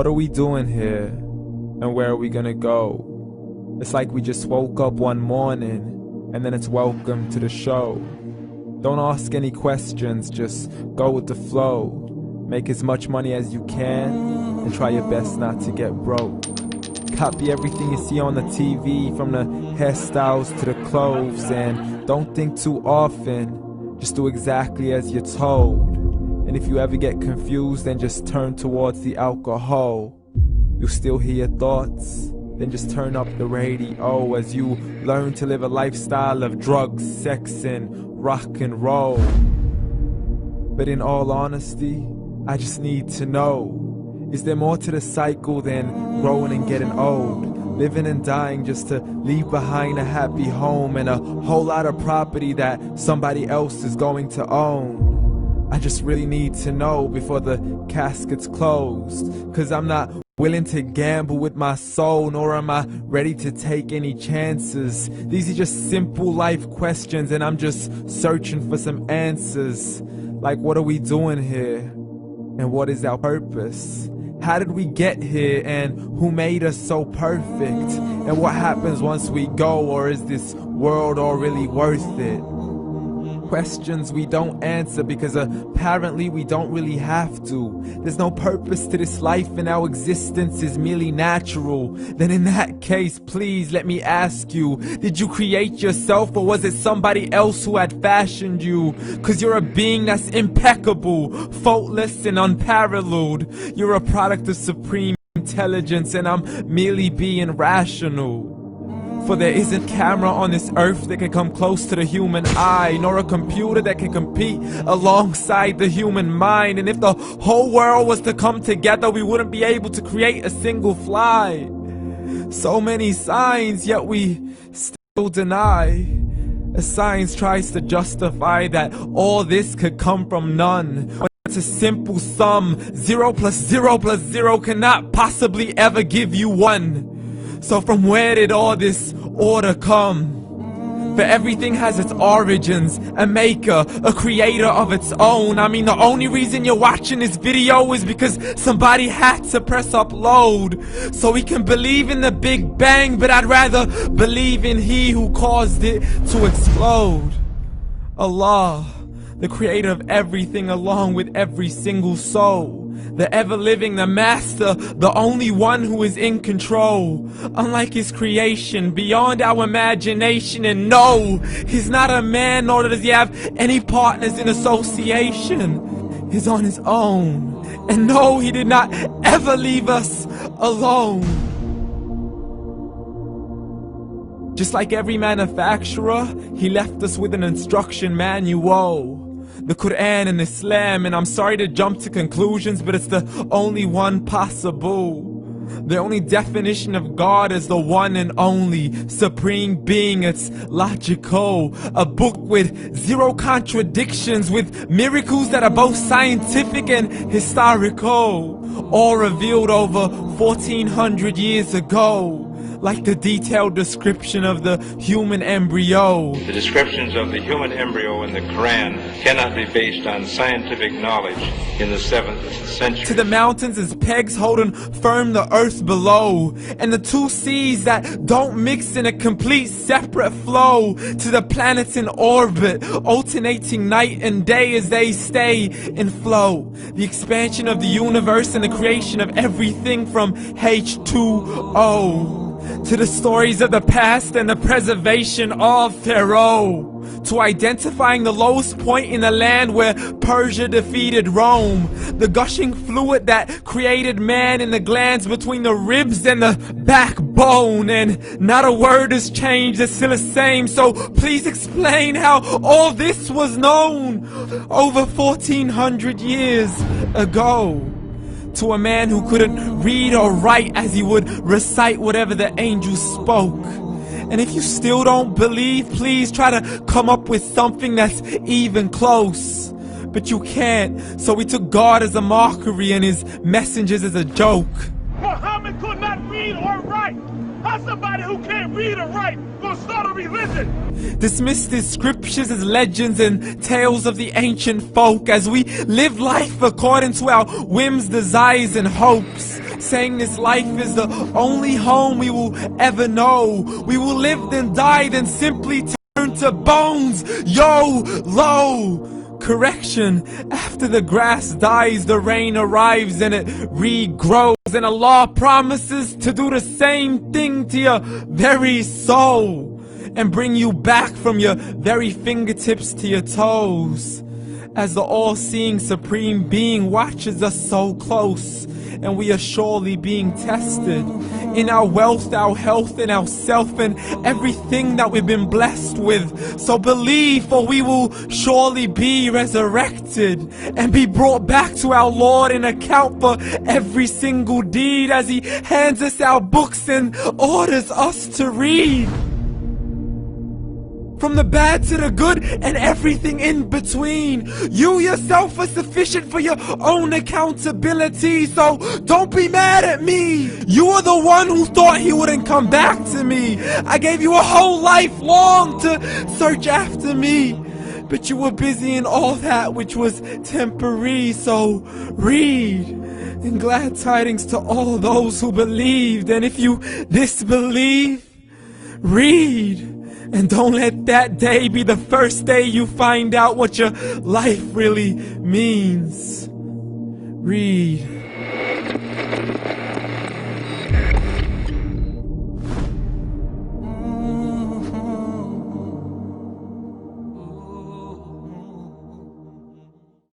What are we doing here? And where are we gonna go? It's like we just woke up one morning, and then it's welcome to the show. Don't ask any questions, just go with the flow. Make as much money as you can, and try your best not to get broke. Copy everything you see on the TV, from the hairstyles to the clothes, and don't think too often, just do exactly as you're told. And if you ever get confused, then just turn towards the alcohol. You'll still hear your thoughts, then just turn up the radio as you learn to live a lifestyle of drugs, sex, and rock and roll. But in all honesty, I just need to know, is there more to the cycle than growing and getting old? Living and dying just to leave behind a happy home and a whole lot of property that somebody else is going to own. I just really need to know before the casket's closed, 'cause I'm not willing to gamble with my soul, nor am I ready to take any chances. These are just simple life questions, and I'm just searching for some answers. Like, what are we doing here? And what is our purpose? How did we get here, and who made us so perfect? And what happens once we go, or is this world all really worth it? Questions we don't answer because apparently we don't really have to. There's no purpose to this life and our existence is merely natural. Then in that case, please let me ask you, did you create yourself, or was it somebody else who had fashioned you? 'Cause you're a being that's impeccable, faultless and unparalleled. You're a product of supreme intelligence, and I'm merely being rational. For there isn't camera on this earth that can come close to the human eye, nor a computer that can compete alongside the human mind. And if the whole world was to come together, we wouldn't be able to create a single fly. So many signs, yet we still deny. As science tries to justify that all this could come from none. It's a simple sum. 0 plus 0 plus 0 cannot possibly ever give you 1. So from where did all this order come? For everything has its origins, a maker, a creator of its own. I mean, the only reason you're watching this video is because somebody had to press upload. So we can believe in the Big Bang, but I'd rather believe in He who caused it to explode. Allah, the creator of everything along with every single soul. The ever-living, the master, the only one who is in control. Unlike his creation, beyond our imagination. And no, he's not a man, nor does he have any partners in association. He's on his own. And no, he did not ever leave us alone. Just like every manufacturer, he left us with an instruction manual. The Quran and Islam, and I'm sorry to jump to conclusions, but it's the only one possible. The only definition of God is the one and only supreme being. It's logical, a book with 0 contradictions, with miracles that are both scientific and historical, all revealed over 1400 years ago. Like the detailed description of the human embryo. The descriptions of the human embryo in the Quran cannot be based on scientific knowledge in the 7th century. To the mountains as pegs holding firm the earth below, and the 2 seas that don't mix in a complete separate flow. To the planets in orbit, alternating night and day as they stay in flow. The expansion of the universe and the creation of everything from H2O. To the stories of the past and the preservation of Pharaoh. To identifying the lowest point in the land where Persia defeated Rome. The gushing fluid that created man in the glands between the ribs and the backbone. And not a word has changed, it's still the same. So please explain how all this was known over 1400 years ago. To a man who couldn't read or write, as he would recite whatever the angels spoke. And if you still don't believe, please try to come up with something that's even close. But you can't, so we took God as a mockery and his messengers as a joke. Muhammad could not read or write. How somebody who can't read or write gonna start a religion? Dismiss the scriptures as legends and tales of the ancient folk, as we live life according to our whims, desires, and hopes. saying this life is the only home we will ever know. We will live then die, then simply turn to bones. YOLO! Correction, after the grass dies, the rain arrives and it regrows. And Allah promises to do the same thing to your very soul and bring you back from your very fingertips to your toes. As the all-seeing supreme being watches us so close, and we are surely being tested in our wealth, our health, and our self, and everything that we've been blessed with. So believe, for we will surely be resurrected and be brought back to our Lord and account for every single deed as He hands us our books and orders us to read. From the bad to the good and everything in between. You yourself are sufficient for your own accountability, so don't be mad at me. You are the one who thought He wouldn't come back to me. I gave you a whole life long to search after me, but you were busy in all that which was temporary. So read, and glad tidings to all those who believed. And if you disbelieve, read. And don't let that day be the first day you find out what your life really means. Read.